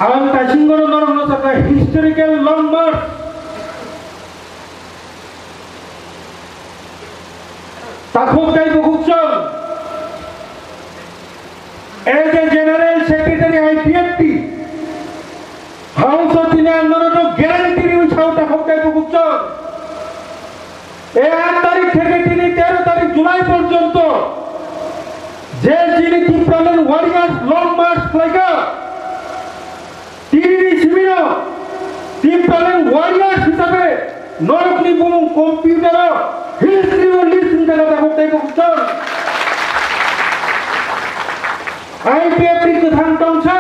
ang tasingoro norno sa historical landmark takok dai bukukson as a general secretary IPFT House of the আন্দোলন guarantee নিউছাও takok dai bukukson এই 8 তারিখ থেকে তিনি 13 তারিখ জুলাই পর্যন্ত যে যিনি টিপ্রালেন ওয়ারিয়ার্স লং মার্চ ফ্লাইগার তিনি শিবির টিপ্রালেন ওয়ারিয়ার্স হিসাবে নরকনি বলুন কম্পিউটার হিস্ট্রি ও লিস্টিং জায়গা takok dai bukukson আইপিএফটি প্রধান টংসা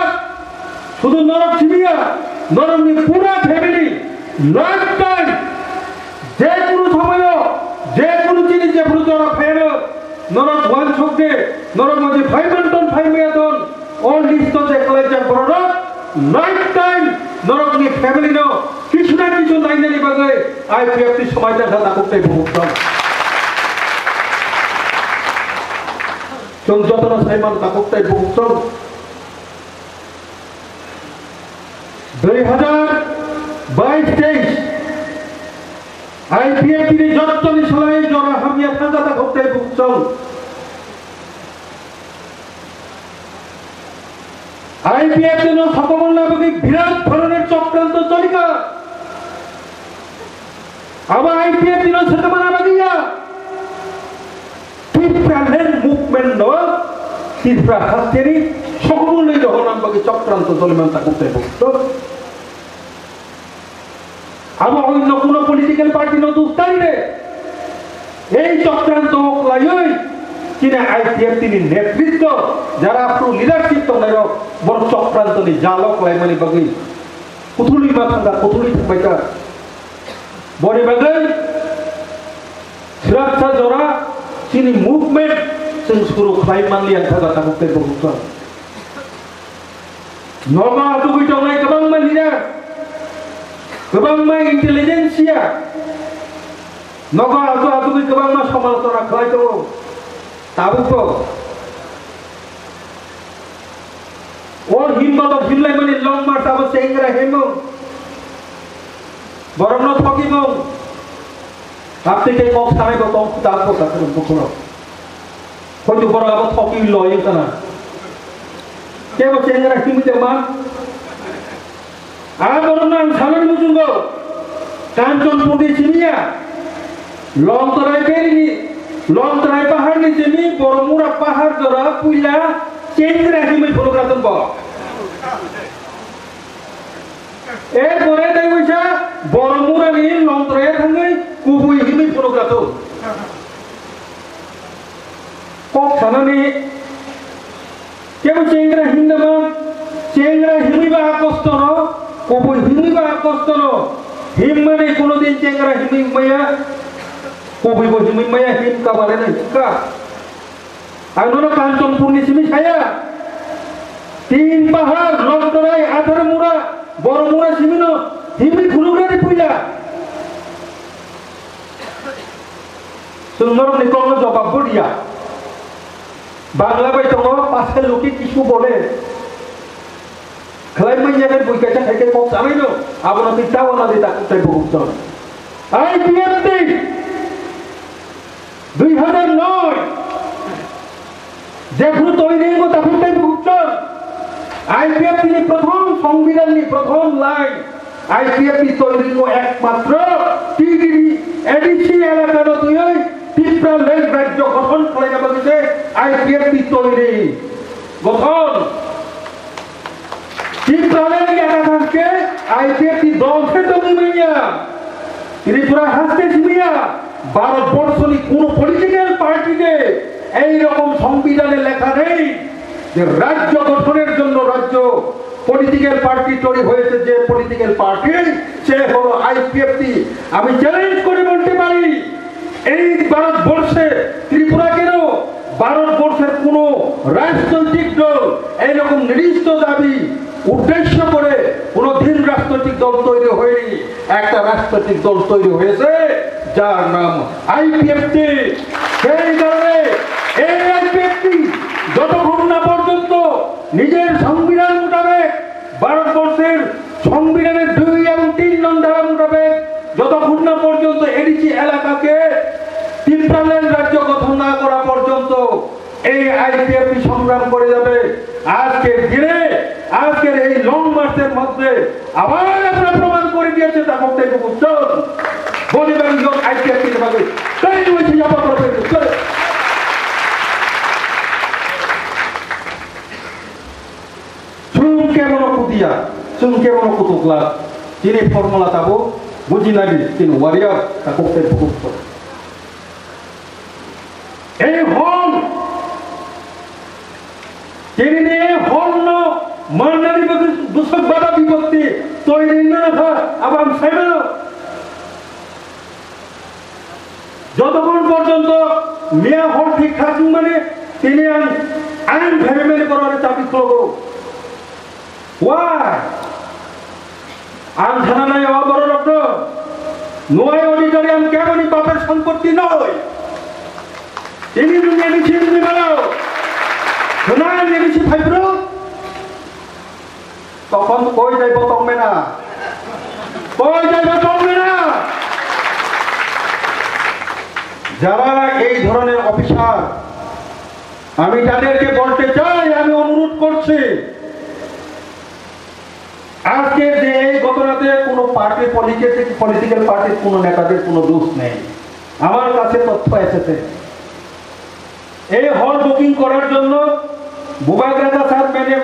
শুধু নরক শিবির নরকনি পুরা ফ্যামিলি লাইফ টাইম যে কোনো সময় যে কোনো জিনিস যে পুরো জরা ফের নরক ওয়ান ছকে নরক মধ্যে 5 টন 5 টন অল লিস্ট যে কলেজার বড় লাইফ টাইম নরক নি ফ্যামিলি নো কিছু না কিছু লাইনারি বাগে আইপিএফটি সময়টা takok dai bukukson যতনা সাইমান takok dai bukukson 2022-23 আইপিএফটি যতনি সলাই জরা হামিয়া থাকা takok dai bukukson আইপিএফটি নো সকমনা বগি বিরাট ধরনের চক্রান্ত চলিকা আবার আইপিএফটি নো সেতমানা বাগিয়া টিপ্রালেন মুভমেন্ট নো টিপ্রা হাতেরি সকমনা যখন বগি চক্রান্ত চলিমান takok dai bukukson আবার অন্য কোন পলিটিক্যাল পার্টি নো দুস্তাইরে এই চক্রান্ত লাইই কিনা আইপিএফটি নি নেতৃত্ব যারা আপু লিডারশিপ তো নাই বড় চক্রান্ত নি জালক লাই মানে বগি কুতুলি মাথাঙ্গা কুতুলি থাকবাইকা বড়ি বাগৈ সুরক্ষা জরা চিনি মুভমেন্ট जों सुरु खालामनानै थागा takok dai bukukson नगा दुगै दंनाय गोबां मानसिया गोबां माइ इन्टेलिजेन्सिया नगा दुगै गोबां मा समालोचना खालामदों ताबुको और हिमबल हिमलाय माने लং मार्च आबो सेंग्रा हेमो बरम न थकिमो आपते के कक सानाय बो तंग दाबो ताखो बखरो खयतो बर आबो थकि लय तना केबो सेंग्रा हिमते मा आबरना सालन मुजुंगो कांचनपुरी सिमिया लंतराय बेरिनि लंतराय पाहाड़नि जेमी बरमुरा पाहाड़ जरा पुइला चेंग्रा हिमै फलग्रातन ब एरपरे दाइबैसा बरमुरानि लंतराय थाङै गुबै हिमै फलग्रातो कक सानानि केबो चेंग्रा हिमनामा चेंग्रा हिमैबा कष्टन गुबै हिमैबा कष्टन हिम माने कोनोदिन चेंग्रा हिमैया कबि बजिमै माया हिम काबाले नै का आंनो कांचनपुरनि सिमी साया तीन पाहाड़ लंतराय आधारमुरा बरमुरा सिमिनो हिमि खुलुग्रानि पुइला सुंदरनि कलनो जवाब बडिया बांला बायदङ पासे लोके किछु बोले खालामनाय जागोन बयकाचा खायके कक जानायनो आबोनो तितावना दे takok dai bukukson आइपिएफटी 2009 যেগুলো তৈরি হইব takok dai bukukson আইপিএফটি নি প্রথম সংবিধান নি প্রথম লাইন আইপিএফটি তৈরি হইব একমাত্র টিডিডি এডিসি এলাকার দুই টিপ্রালেন রাজ্য গঠন করাইয়া বলিছে আইপিএফটি তৈরি গঠন টিপ্রালেন এলাকাকে আইপিএফটি দলকে তৈরি মাইয়া ত্রিপুরা হাসতে সিমিয়া ভারতবর্ষনি কোন পলিটিক্যাল পার্টিতে এই রকম সংবিধানে লেখা নেই যে রাজ্য গঠনের জন্য রাজ্য পলিটিক্যাল পার্টি তৈরি হয়েছে যে পলিটিক্যাল পার্টি সে হলো আইপিএফটি আমি চ্যালেঞ্জ করে বলতে পারি এই ভারতবর্ষে ত্রিপুরা কেন ভারতবর্ষের কোন রাজনৈতিক দল এই রকম নির্দিষ্ট দাবি উদ্দেশ্য করে কোন দিন রাজনৈতিক দল তৈরি হয়নি একটা রাজনৈতিক দল তৈরি হয়েছে যার নাম আইপিএফটি সেই কারণে এই আইপিএফটি যতক্ষণ না পর্যন্ত নিজের সংবিধান মোতাবেক ভারতবর্ষের সংবিধানের 2 এবং 3 নং ধারা মোতাবেক যতক্ষণ না পর্যন্ত এডিসি এলাকাকে ত্রিপুরাল্যান্ড রাজ্য গঠন না করা পর্যন্ত এই আইপিএফটি সংগ্রাম করে যাবে। আজকের দিনে আজকের এই লং মার্চের মধ্যে আবার আপনারা প্রমাণ করে দিয়েছে তা বক্তব্য বুঝছেন বলিবেন লোক আইপিএফটি ভাবে তাই বলছি যাবো sungke mono kutia, sungke mono kutukla, ini formula tabu, buji lagi, ini warrior, takut terpukul. Hon, ini nih hon no, mana nih bagus, busuk bada biboti, toh ini nana, abang saya lo. যতক্ষণ পর্যন্ত মেয়া হল ঠিক থাকুক মানে তিনি আইন ভেবে মেনে করার চাকরি করবো Why? Ang sana na yawa baro doktor. Nuai auditorium kemen ni bapak সম্পত্তি নয়। ini dunia ni sini ni balau. Kenal ni si Febro? তখন কই যাইব তমবে না। কই যাইব তমবে না। যারা এই ধরনের অফিসার আমি তাদেরকে বলতে চাই আমি অনুরোধ করছি আজকে যে এই ঘটনাতে কোনো পার্টি পলিটিক্যাল পার্টির কোনো নেতাদের কোনো দোষ নেই আমার কাছে তথ্য এসেছে এই हॉल बुकिंग করার জন্য बुबाग्रा साहब मैंने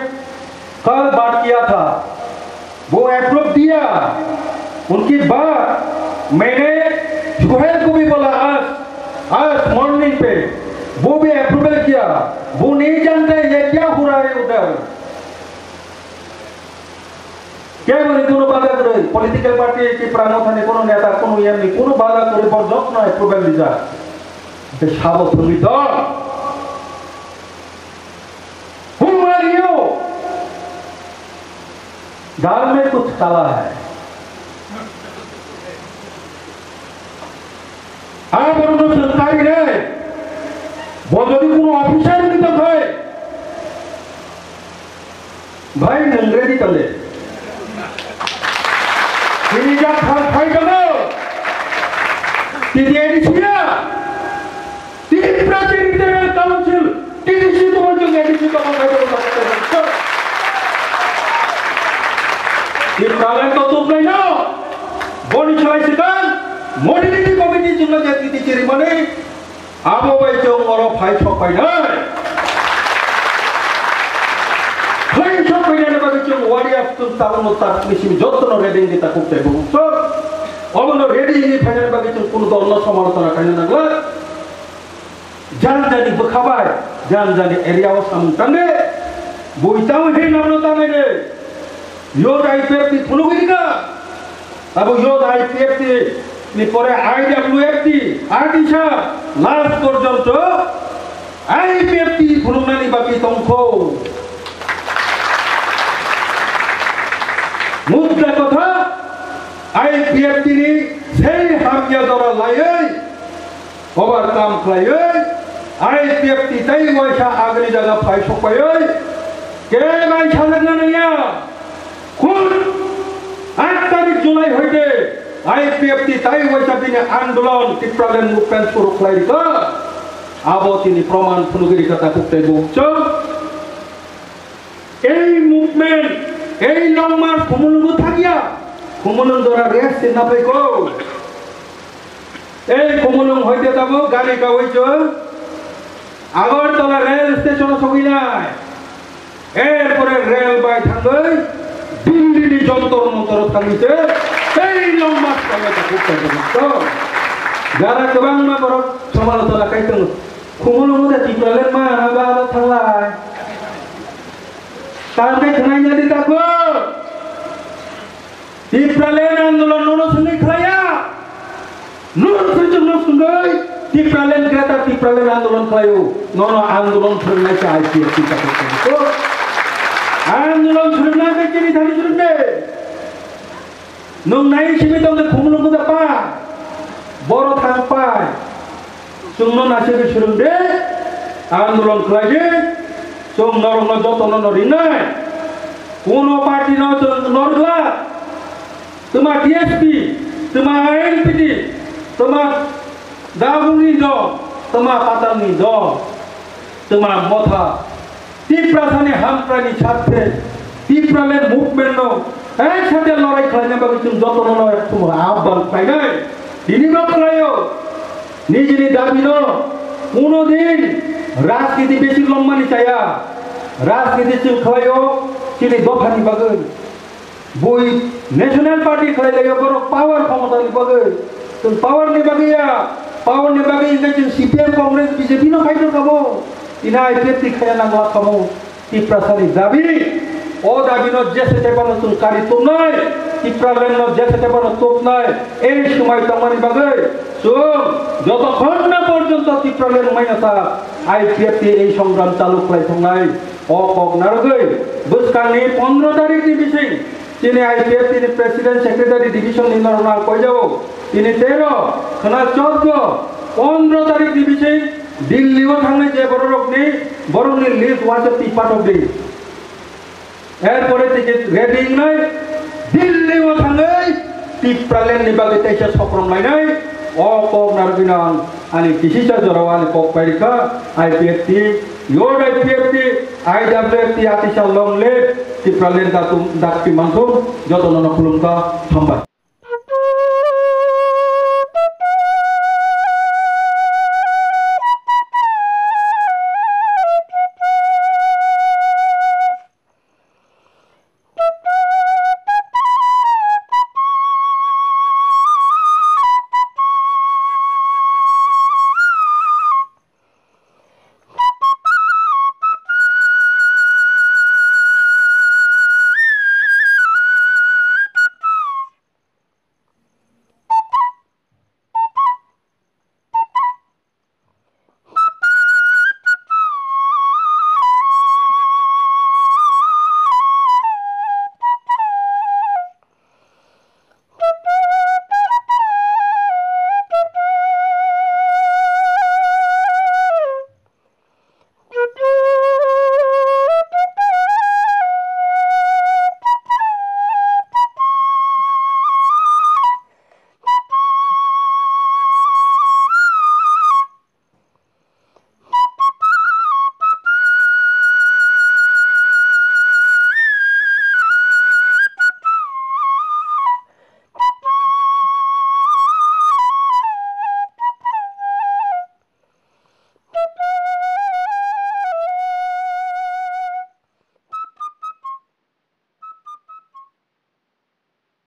कल बात किया था वो अप्रूव दिया उनकी बात मैंने सुहेल को भी बोला आज मॉर्निंग पे वो भी अप्रूवल किया वो नहीं जानते ये क्या हो रहा है उधर क्या बोले কোনো বাধা করে পলিটিক্যাল পার্টি কি প্রাণথানে কোনো নেতা কোনো এমনি কোনো বাধা করে বরযত্ন অ্যাপ্রুভাল দিজা এটা সাবধানী দল Who are you? गाल में कुछ काला है आप और सरकारी नहीं वो यदि কোনো অফিসার নিতে হয় ভাই নংরেডি চলে তিনি যা খাই গেল তিনি এডিসিয়া তিনি প্রেসিডেন্টের কাউন্সিল তিনি শুধু বলছেন এডিসি তো বন্ধ করে দিতে ये कालन तो तुम नहीं ना बोली चलाई सिकान मोडिलिटी कमिटी जुमला जाती थी चिरी मने आबो भाई जो और भाई छपाई ना भाई छपाई ना बाकी जो वारिया तुम तावन उत्तर मिशी में जोतनो रेडिंग देता कुप्ते बुम तो अब ना रेडिंग ये फैजन बाकी जो कुल दोनों समालोचना करने लगा जान जानी बखाबार जान जानी एरिया वो सामुंटने बोइताऊ है नामनोता में योद आईपीएफटी फुलुगिरिका अब योद आईपीएफटी नि परे आईडब्ल्यूएफटी आरटीसा लास्ट पर्यন্ত आईपीएफटी फुलुनानि बाकी तंखो मुद्दा कथा आईपीएफटी नि সেই হামিয়া দরা লাইয়ে ওভারকাম খাইয়ে आईपीएफटी তাই ওইসা আগলি জায়গা ফাই সপায়ে কে ভাই সাজানা নিয়া खुद 8 तारीख जुलाई होइते आईपीएफटी ताई वैसा दिने आंदोलन टिप्रालेन मुभमेंट शुरू खालायिका आबो तिनि प्रमाण फुलुगिरि कथा कुप्ते बुकचो এই মুভমেন্ট এই লং মার্চ কুমুলুঙ্গু থাকিয়া কুমুলুং দরা রেস না পাইকো এই কুমুলুং হইতে যাব গাড়ি কাওইছো আগরতলা রেল স্টেশন সগিনায় এরপরে রেল বাই থাঙ্গই দিল্লি যন্তর মন্তর থামিছে সেই লম্বা সময়টা করতে তো যারা গোবাং মা বড় সমালোচনা কাইতেন খুমুল মধ্যে টিপ্রালেন মা আবা থালাই তারকে খানাই যদি তাকো টিপ্রালেন আন্দোলন নন শুনি খায়া নন সুজুন সুন্দর টিপ্রালেন গ্রেটা টিপ্রালেন আন্দোলন খায়ো নন আন্দোলন শুনে চাইছি ঠিক আছে তো आंदोलन सुरना के चिनी थाली सुरने नों नाई सिमी तो उन्हें घूमने को दपा बोरो थांग पाए सुमनो नाचे के सुरने आंदोलन खलाजे सुम नरों न जोतो न नरिनाय কোনো পার্টি নরলা তোমার টিএসপি তোমার আইএনপিটি তোমার দাগুনি দ তোমার পাতানি দ তোমার মথা তীব্রাসানে হামপ্রানি ছাত্রে তীব্রালের মুভমেন্ট একসাথে লড়াই খাইনা বাকি তুমি যত্ন নয় তোমার আহ্বান পাই নাই দিনিবা খাইও নিজেরই দাবি ন কোনোদিন রাজনীতি বেশি লম্বানি চাইয়া রাজনীতি চিল খাইও চিনি দফানি বাগৈ বই ন্যাশনাল পার্টি খাই লাগে বড় পাওয়ার ক্ষমতা নি বাগৈ তুমি পাওয়ার নি বাগৈ ইংরেজি সিপিএম কংগ্রেস বিজেপি নো খাইতো খাবো ইনা আইপিএফটি খাইয়া না গলা খাবো তীব্রাসানি দাবি ও দাবি ন যেসে তেপানো তুমি কারি তো নয় তীব্রালেন ন যেসে তেপানো তো নয় এই সময় তোমানি বাগৈ শুন যতক্ষণ না পর্যন্ত তীব্রালেন মাইনাসা আইপিএফটি এই সংগ্রাম চালু করে নাই অকক নারগৈ বুঝকানি 15 তারিখ দিবিসিং তিনি আইপিএফ তিনি প্রেসিডেন্ট সেক্রেটারি ডিভিশন নির্ণয় কই যাব তিনি 13 খানা 14 15 তারিখ দিবিসিং দিল্লিও থাকলে যে বড় রকনি বড়নি list was the part of the এরপরে থেকে রেডিং নাই দিল্লিও থাকলে তীব্রালেন নিবাগে তেইশা সক্রম নাই অকক নারগিনান ani kisisa jorawan kok paika IPFT your IPFT IWFT atisha long live তীব্রালেন দাতুম দাক্তি মানসুম যতন নখলুমকা ধন্যবাদ।